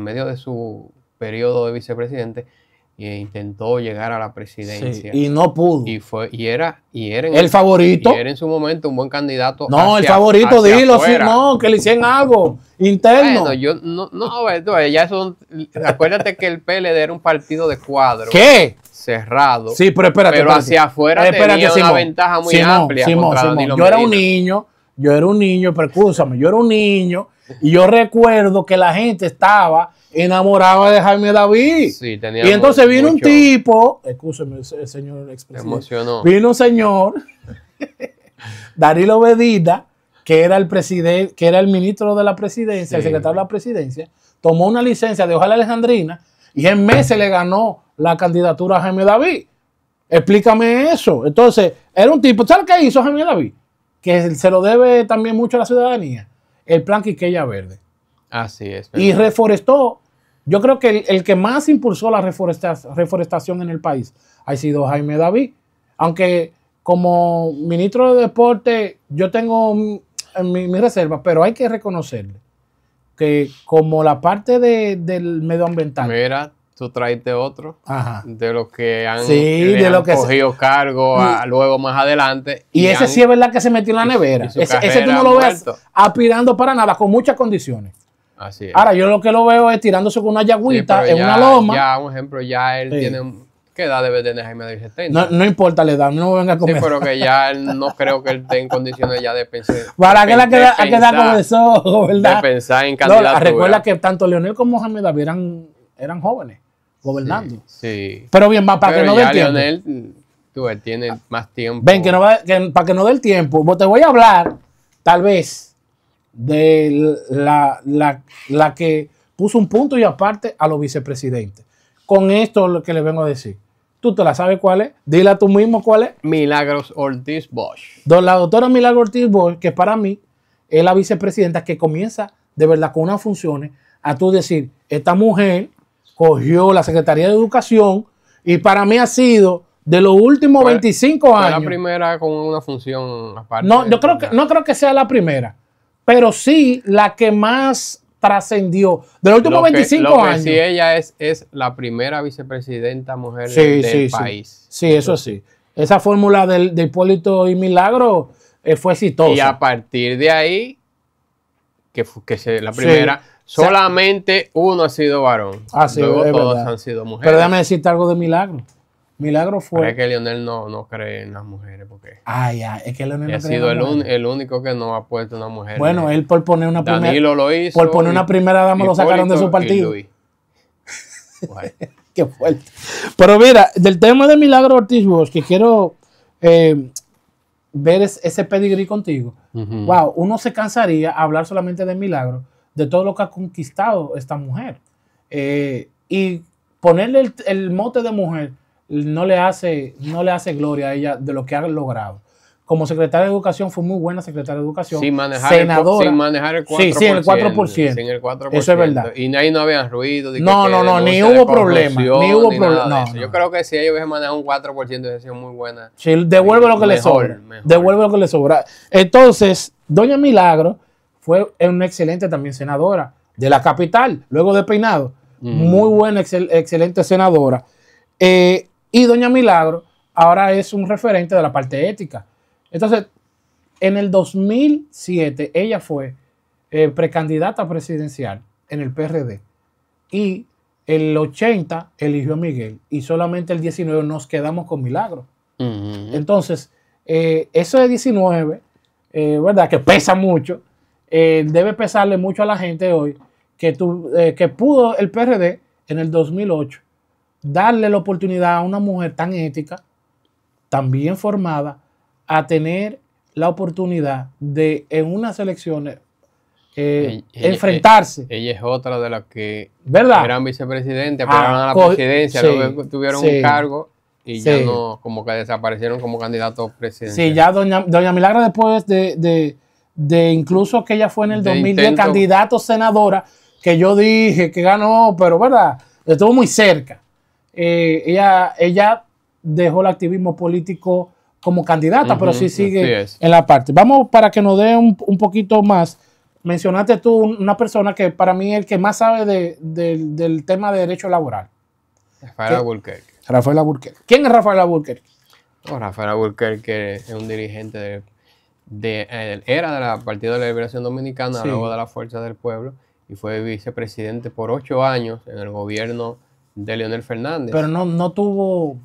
medio de su periodo de vicepresidente, intentó llegar a la presidencia. Sí, y no pudo. Y era el favorito. Y era en su momento un buen candidato. No, el favorito, dilo, sí, no, que le hicieron algo interno. Bueno, ya eso, acuérdate que el PLD era un partido de cuadro. ¿Qué? Cerrado. Sí, pero espérate. Pero hacia afuera tenía una ventaja muy amplia contra Danilo Yo era Medina. yo era un niño, pero escúchame, yo era un niño y yo recuerdo que la gente estaba enamorada de Jaime David. Sí, y entonces vino un tipo, escúchame, señor expresidente. Me emocionó. Vino un señor, Danilo Medina, que era el presidente, que era el ministro de la presidencia, el secretario de la presidencia, tomó una licencia de Ojala Alejandrina y en meses le ganó la candidatura a Jaime David. Explícame eso. Entonces, era un tipo, ¿sabes qué hizo Jaime David? Que se lo debe también mucho a la ciudadanía. El plan Quiqueya Verde. Así es. Y reforestó. Yo creo que el que más impulsó la reforestación en el país ha sido Jaime David. Aunque como ministro de Deporte yo tengo mi reserva, pero hay que reconocerle que como la parte del medioambiental. Mira, tú traiste otro. Ajá. De los que han, cogido cargo luego más adelante. Y ese sí es verdad que se metió en la nevera. Ese tú no lo ves aspirando para nada, con muchas condiciones. Así es. Ahora, yo lo que lo veo es tirándose con una yagüita en una loma. Ya, un ejemplo, ya él tiene... ¿Qué edad debe tener Jaime David? 70. No importa la edad, no venga a comer. Sí, pero que ya él, no creo que él esté en condiciones ya de pensar. ¿Para qué la queda con eso, verdad? De pensar en candidatura. No, recuerda que tanto Leonel como Jaime David eran jóvenes gobernando. Sí. Pero bien, para que no dé el tiempo. Leonel, él tiene más tiempo. Ven, para que no dé el tiempo, te voy a hablar, tal vez, de la que puso un punto y aparte a los vicepresidentes. Con esto lo que le vengo a decir. ¿Tú te la sabes cuál es? Dila tú mismo cuál es. Milagros Ortiz Bosch. La doctora Milagros Ortiz Bosch, que para mí es la vicepresidenta que comienza de verdad con unas funciones a tú decir, esta mujer cogió la Secretaría de Educación y para mí ha sido de los últimos 25 años. ¿Fue la primera con una función aparte? No, no creo que sea la primera, pero sí la que más trascendió de los últimos 25 años. Sí, ella es la primera vicepresidenta mujer del país. Sí, eso sí. Esa fórmula de Hipólito y Milagro fue exitosa. Y a partir de ahí, que la primera, solamente uno ha sido varón. Luego todos han sido mujeres. Pero déjame decirte algo de Milagro. Milagro fue... Pero es que Leonel no cree en las mujeres. Porque es que Leonel ha sido el único que no ha puesto una mujer. Bueno, él por poner una primera... Danilo lo hizo. Por poner una primera dama lo sacaron de su partido. Qué fuerte. Pero mira, del tema de Milagro Ortiz Bosch, que quiero ver ese pedigrí contigo. Wow, uno se cansaría hablar solamente de Milagro, de todo lo que ha conquistado esta mujer. Y ponerle el mote de mujer no le hace gloria a ella de lo que ha logrado. como secretaria de Educación fue muy buena secretaria de Educación. Sin manejar senadora. Sin manejar el 4%. Sí, sí, el 4%. Sin el 4%. Eso es verdad. Y ahí no había ruido. No, ni hubo problema. Ni hubo problema. No. Yo creo que si ellos hubiesen manejado un 4%, hubiese sido muy buena. Sí, devuelve lo que le sobra. Mejor. Devuelve lo que le sobra. Entonces, doña Milagro fue una excelente también senadora de la capital, luego de Peinado. Muy buena, excelente senadora. Y doña Milagro ahora es un referente de la parte ética. Entonces, en el 2007, ella fue precandidata presidencial en el PRD. Y el 80 eligió a Miguel. Y solamente el 19 nos quedamos con Milagro. Entonces, eso de 19, ¿verdad? Que pesa mucho. Debe pesarle mucho a la gente hoy que pudo el PRD en el 2008 darle la oportunidad a una mujer tan ética, tan bien formada, a tener la oportunidad de en unas elecciones enfrentarse. Ella es otra de las que ¿verdad? Eran vicepresidente, aspiraron a la presidencia, luego tuvieron un cargo y ya no, como que desaparecieron como candidatos presidenciales. Sí, ya doña Milagro después de incluso que ella fue en el 2010 candidato senadora, que yo dije que ganó, pero verdad, estuvo muy cerca. Ella dejó el activismo político como candidata, pero sí sigue en la parte. Vamos para que nos dé un poquito más. Mencionaste tú una persona que para mí es el que más sabe del tema de derecho laboral. Rafael Alburquerque. Rafael Alburquerque. ¿Quién es Rafael Alburquerque? Rafael Alburquerque es un dirigente era del Partido de la Liberación Dominicana, luego de la Fuerza del Pueblo, y fue vicepresidente por 8 años en el gobierno de Leonel Fernández. Pero no tuvo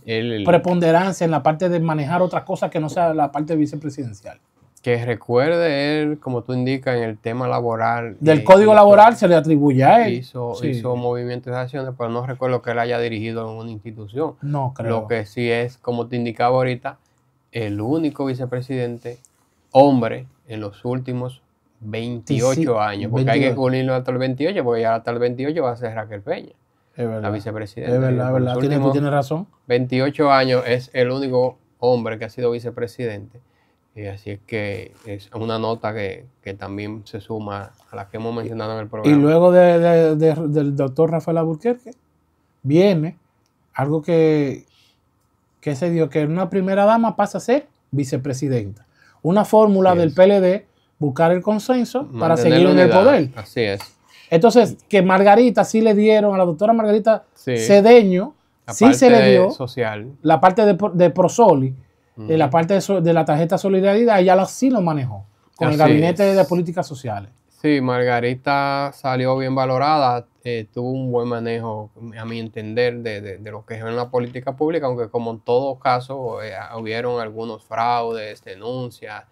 preponderancia en la parte de manejar otras cosas que no sea la parte vicepresidencial. Que recuerde él, como tú indicas, en el tema laboral. Del código laboral se le atribuye a él. Hizo movimientos de acciones, pero no recuerdo que él haya dirigido en una institución. No creo. Lo que sí es, como te indicaba ahorita, el único vicepresidente hombre en los últimos 28 años. Porque 28. Hay que cubrirlo hasta el 28, porque ya hasta el 28 va a ser Raquel Peña. Es verdad. La vicepresidenta. Es verdad. Tú tienes razón. 28 años es el único hombre que ha sido vicepresidente. Y así es que es una nota que también se suma a la que hemos mencionado en el programa. Y luego del doctor Rafael Alburquerque viene algo que se dio, que una primera dama pasa a ser vicepresidenta. Una fórmula del PLD, buscar el consenso para seguir en el poder. Así es. Entonces, que Margarita sí le dieron, a la doctora Margarita Cedeño, sí se le dio social. La parte de Prosoli, la parte de la tarjeta Solidaridad, ella sí lo manejó con el gabinete de políticas sociales. Sí, Margarita salió bien valorada, tuvo un buen manejo, a mi entender, de lo que es en la política pública, aunque como en todo caso hubieron algunos fraudes, denuncias.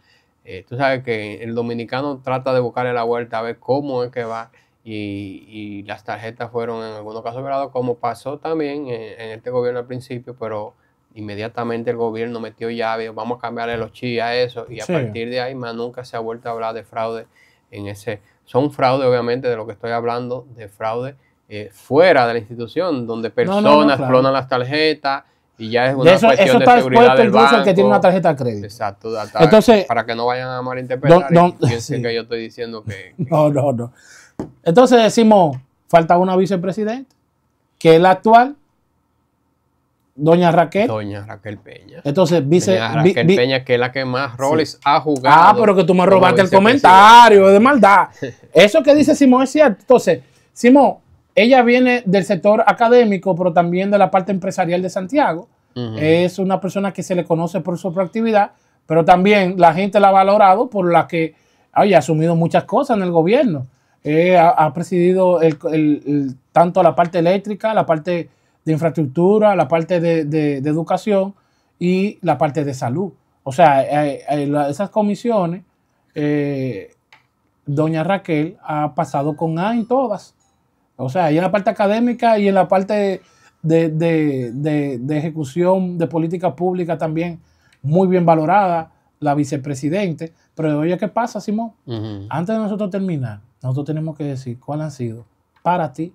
Tú sabes que el dominicano trata de buscarle la vuelta a ver cómo es que va, y las tarjetas fueron en algunos casos violadas, como pasó también en este gobierno al principio, pero inmediatamente el gobierno metió llave, vamos a cambiarle los chi a eso, y a partir de ahí más nunca se ha vuelto a hablar de fraude en ese. Son fraude, obviamente, de lo que estoy hablando, de fraude fuera de la institución, donde personas clonan las tarjetas y ya es una cuestión de seguridad del banco. El que tiene una tarjeta de crédito. Exacto. Entonces, para que no vayan a malinterpretar y piensen que yo estoy diciendo que... No. Entonces decimos, falta una vicepresidenta, que es la actual, Doña Raquel Peña. Entonces, Raquel Peña, que es la que más roles ha jugado. Pero que tú me robaste el comentario de maldad. Eso que dice Simón es cierto. Entonces, Simón, ella viene del sector académico, pero también de la parte empresarial de Santiago. Es una persona que se le conoce por su proactividad, pero también la gente la ha valorado por la que ha asumido muchas cosas en el gobierno. Ha presidido tanto la parte eléctrica, la parte de infraestructura, la parte de educación y la parte de salud. O sea, esas comisiones, doña Raquel ha pasado con A en todas. O sea, y en la parte académica y en la parte de ejecución de política pública también muy bien valorada, la vicepresidente. Pero oye, ¿qué pasa, Simón? Antes de nosotros terminar, nosotros tenemos que decir cuáles han sido para ti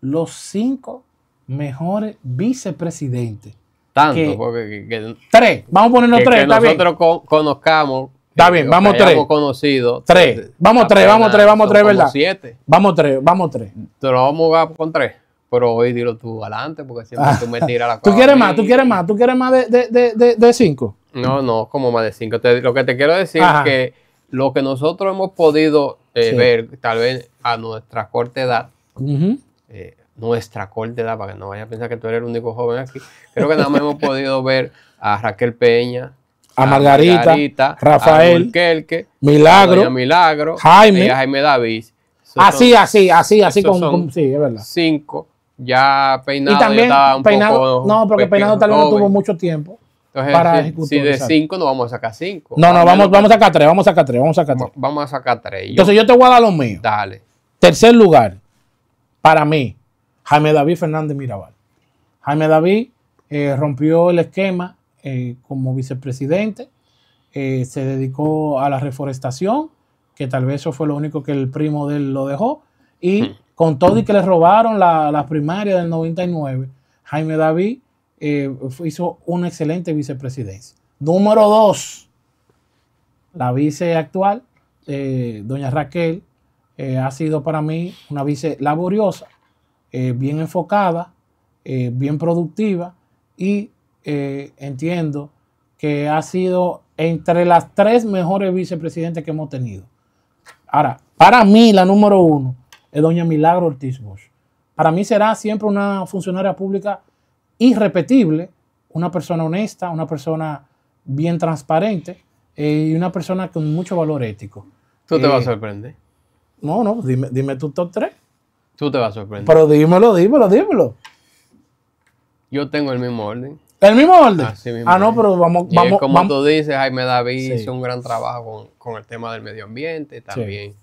los 5 mejores vicepresidentes Tanto, porque... Tres, vamos a ponernos tres, que está bien. nosotros conozcamos. Está bien, vamos tres. Conocido. Tres, vamos tres, ¿verdad? 7. Vamos tres. Te lo vamos a jugar con 3. Pero hoy dilo tú adelante, porque siempre tú me tiras la cosa. ¿Tú quieres más de 5? No, como más de 5. Lo que te quiero decir es que lo que nosotros hemos podido ver, tal vez a nuestra corta edad, para que no vaya a pensar que tú eres el único joven aquí, creo que nada más hemos podido ver a Raquel Peña, a Margarita, Rafael, Kelke, Milagro, Jaime David. Así, con sí, es verdad. 5. Ya Peinado y también estaba un poco no, porque Peinado tal vez no tuvo mucho tiempo. Entonces, para ejecutar. Si de 5 no vamos a sacar 5. No, vamos a sacar 3, vamos a sacar 3. Vamos a sacar 3. Entonces yo te voy a dar los míos. Dale. Tercer lugar, para mí, Jaime David Fernández Mirabal. Jaime David rompió el esquema como vicepresidente, se dedicó a la reforestación, que tal vez eso fue lo único que el primo de él lo dejó, y con todo y que le robaron la primaria del 99, Jaime David hizo una excelente vicepresidencia. Número 2, la vice actual, doña Raquel, ha sido para mí una vice laboriosa, bien enfocada, bien productiva y entiendo que ha sido entre las 3 mejores vicepresidentes que hemos tenido. Ahora, para mí la número 1 es doña Milagro Ortiz Bosch. Para mí será siempre una funcionaria pública irrepetible, una persona honesta, una persona bien transparente y una persona con mucho valor ético. Tú te vas a sorprender. No, dime tu top 3. Tú te vas a sorprender. Pero dímelo. Yo tengo el mismo orden. ¿El mismo orden? Así mismo. No, pero vamos. Como tú dices, Jaime David hizo un gran trabajo con el tema del medio ambiente. También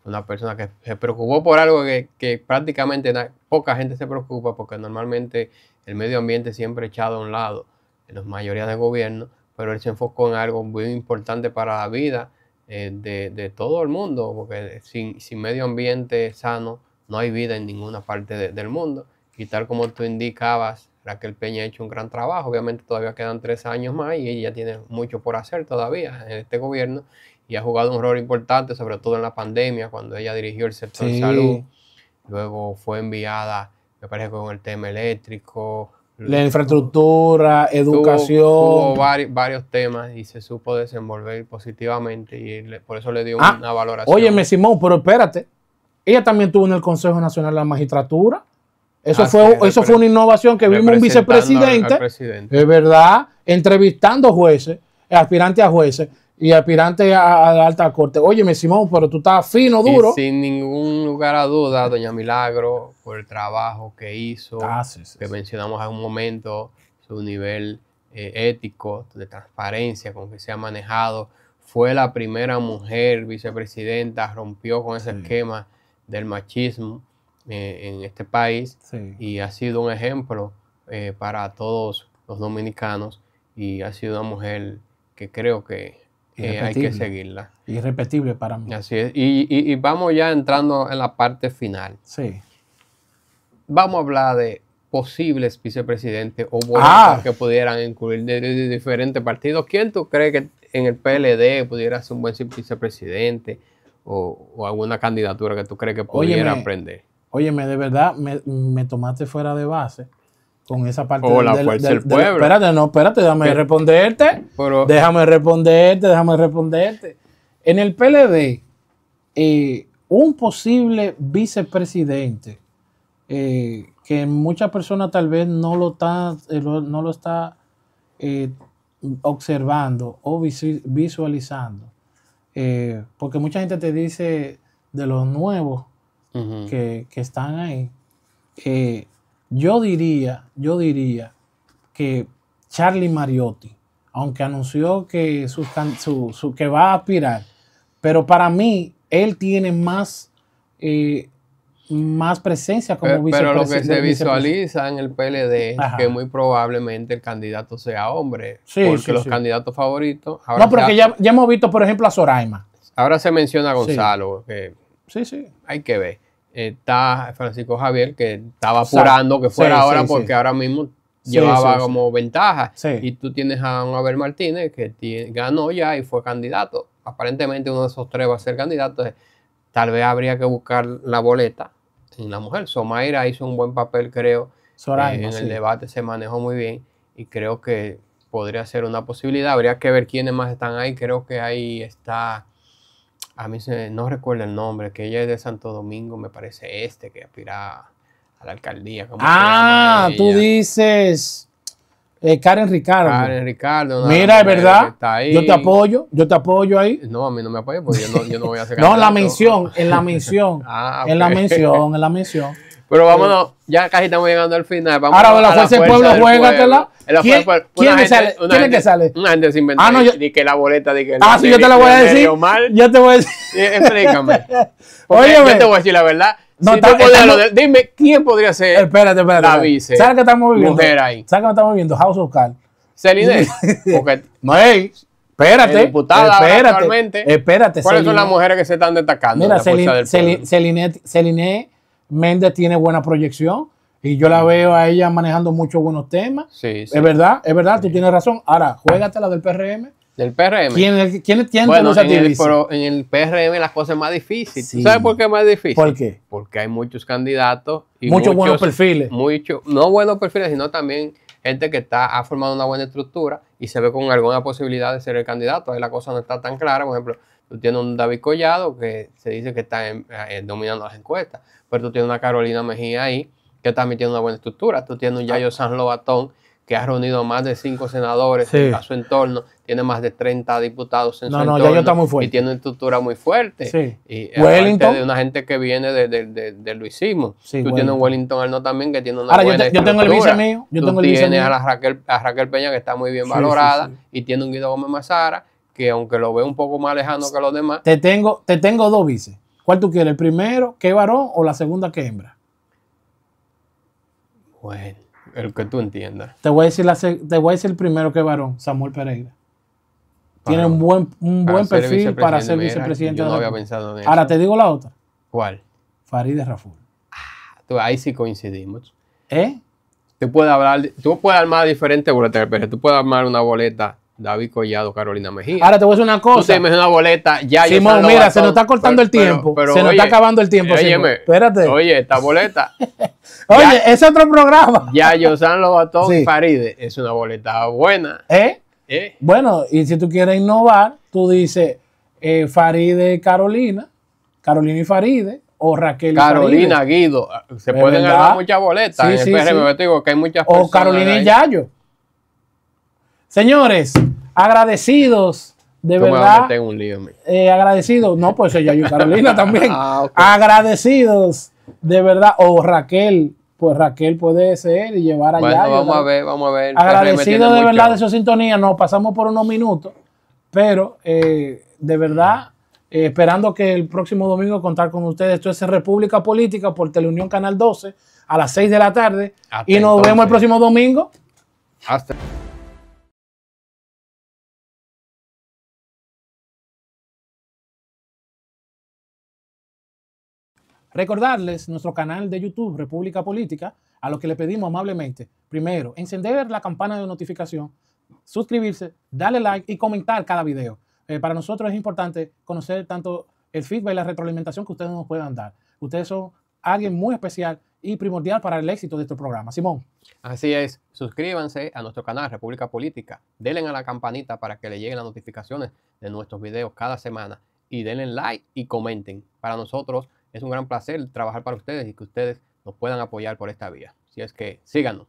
una persona que se preocupó por algo que prácticamente poca gente se preocupa, porque normalmente el medio ambiente siempre echado a un lado en la mayoría de gobiernos, pero él se enfocó en algo muy importante para la vida de todo el mundo, porque sin medio ambiente sano no hay vida en ninguna parte del mundo. Y tal como tú indicabas, Raquel Peña ha hecho un gran trabajo. Obviamente todavía quedan 3 años más y ella tiene mucho por hacer todavía en este gobierno, y ha jugado un rol importante, sobre todo en la pandemia, cuando ella dirigió el sector salud. Luego fue enviada, me parece, con el tema eléctrico, la infraestructura, educación. Tuvo varios temas y se supo desenvolver positivamente, y por eso le dio una valoración. Óyeme, Simón, pero espérate. Ella también tuvo en el Consejo Nacional de la Magistratura. Eso fue una innovación que vimos un vicepresidente, es verdad, entrevistando jueces, aspirantes a jueces y aspirantes a la alta corte. Óyeme, Simón, pero tú estás fino, duro. Y sin ningún lugar a duda, doña Milagro, por el trabajo que hizo, que mencionamos hace un momento, su nivel ético, de transparencia con que se ha manejado. Fue la primera mujer vicepresidenta, rompió con ese esquema del machismo en este país, y ha sido un ejemplo para todos los dominicanos, y ha sido una mujer que creo que hay que seguirla. Irrepetible para mí. Así es. Y vamos ya entrando en la parte final. Sí. Vamos a hablar de posibles vicepresidentes o boletas que pudieran incluir de diferentes partidos. ¿Quién tú crees que en el PLD pudiera ser un buen vicepresidente, o alguna candidatura que tú crees que pudiera aprender? Óyeme, de verdad me tomaste fuera de base con esa parte la fuerza del pueblo. Espérate, déjame responderte. Déjame responderte. En el PLD, un posible vicepresidente que muchas personas tal vez no lo está observando o visualizando, porque mucha gente te dice de los nuevos que están ahí. Yo diría que Charlie Mariotti, aunque anunció que que va a aspirar, pero para mí él tiene más presencia como vicepresidente. Pero lo que se visualiza en el PLD es que muy probablemente el candidato sea hombre, porque los candidatos favoritos... pero que ya hemos visto, por ejemplo, a Soraima. Ahora se menciona a Gonzalo, que hay que ver. Está Francisco Javier, que estaba apurando que fuera ahora, porque ahora mismo llevaba como ventaja. Sí. Y tú tienes a un Abel Martínez que ganó ya y fue candidato. Aparentemente uno de esos tres va a ser candidato. Tal vez habría que buscar la boleta en la mujer. Somaira hizo un buen papel, creo. Soraima, en el debate se manejó muy bien y creo que podría ser una posibilidad. Habría que ver quiénes más están ahí. Creo que ahí está, a mí no recuerdo el nombre, que ella es de Santo Domingo, me parece que aspira a la alcaldía. ¿Cómo se llama tú ella? dices Karen Ricardo. Karen Ricardo. Mira, es verdad. Yo te apoyo ahí. No, a mí no me apoyo porque yo no voy a hacer No, en la mención. En la mención. Pero vámonos, ya casi estamos llegando al final. Vamos ahora, la fuerza del pueblo, juégatela. ¿Quién que sale? Una gente se inventó de que la boleta, de que sí, yo te la voy a decir. Yo te voy a decir. Explícame. Óyeme. Yo te voy a decir la verdad. No, si dime, ¿quién podría ser espérate. la vice? ¿Sabes qué estamos viviendo? Mujer ahí. ¿Sabes qué estamos viviendo? House of Cards. Celine. Porque espérate. Diputada actualmente. Espérate. ¿Cuáles son las mujeres que se están destacando? Mira, Celine Méndez tiene buena proyección y yo la veo a ella manejando muchos buenos temas. Sí. Es verdad, tú tienes razón. Ahora, juégatela del PRM. ¿Del PRM? ¿Quién bueno, pero en el PRM las cosas es más difícil. Sí. ¿Sabes por qué es más difícil? ¿Por qué? Porque hay muchos candidatos. Y muchos buenos perfiles. No buenos perfiles, sino también gente que ha formado una buena estructura y se ve con alguna posibilidad de ser el candidato. Ahí la cosa no está tan clara. Por ejemplo, tú tienes un David Collado que se dice que está dominando las encuestas, pero tú tienes una Carolina Mejía ahí que también tiene una buena estructura. Tú tienes un Yayo San Lobatón que ha reunido más de 5 senadores a su entorno, tiene más de 30 diputados en su entorno. Yayo está muy fuerte. Y tiene una estructura muy fuerte. Sí. Y Wellington, de una gente que viene del luisismo. Sí, tú tienes un Wellington Arno también que tiene una buena estructura. Yo tengo el vice mío. Tú tienes a Raquel Peña que está muy bien valorada y tiene un Guido Gómez Mazara que aunque lo veo un poco más lejano que los demás. Te tengo 2 vices. ¿Cuál tú quieres? ¿El primero que es varón o la segunda que es hembra? Bueno, el que tú entiendas. Te voy a decir el primero que es varón, Samuel Pereira. Tiene un buen perfil para ser vicepresidente. Yo no había pensado en eso. Ahora te digo la otra. ¿Cuál? Farideh Raful. Ahí sí coincidimos. Tú puedes armar diferentes boletas, pero tú puedes armar una boleta David Collado, Carolina Mejía. Ahora te voy a decir una cosa. Tú te imaginas una boleta, Simón, mira, se nos está cortando el tiempo. Se nos está acabando el tiempo. Espérate. Oye, esta boleta. Oye, es otro programa. Yayo San Lobatón y Farideh es una boleta buena. Bueno, y si tú quieres innovar, tú dices Farideh Carolina y Farideh, o Raquel y Carolina, Guido. Se pueden armar muchas boletas. En el PRM te digo que hay muchas personas. O Carolina y Yayo. Señores, agradecidos, de verdad. Tengo un lío, agradecidos, no, pues Yayo y Carolina también. Okay. Agradecidos, de verdad. O Raquel, pues Raquel puede ser y llevar a Yayo. Vamos a ver. Agradecidos de verdad de su sintonía. Nos pasamos por unos minutos, pero de verdad, esperando que el próximo domingo contar con ustedes. Esto es República Política por Teleunión Canal 12 a las 6 de la tarde. Y nos vemos el próximo domingo. Hasta. Recordarles nuestro canal de YouTube, República Política, a lo que le pedimos amablemente. Primero, encender la campana de notificación, suscribirse, darle like y comentar cada video. Para nosotros es importante conocer tanto el feedback y la retroalimentación que ustedes nos puedan dar. Ustedes son alguien muy especial y primordial para el éxito de este programa. Simón. Así es. Suscríbanse a nuestro canal República Política. Denle a la campanita para que le lleguen las notificaciones de nuestros videos cada semana. Y denle like y comenten. Para nosotros es un gran placer trabajar para ustedes y que ustedes nos puedan apoyar por esta vía. Así es que síganos.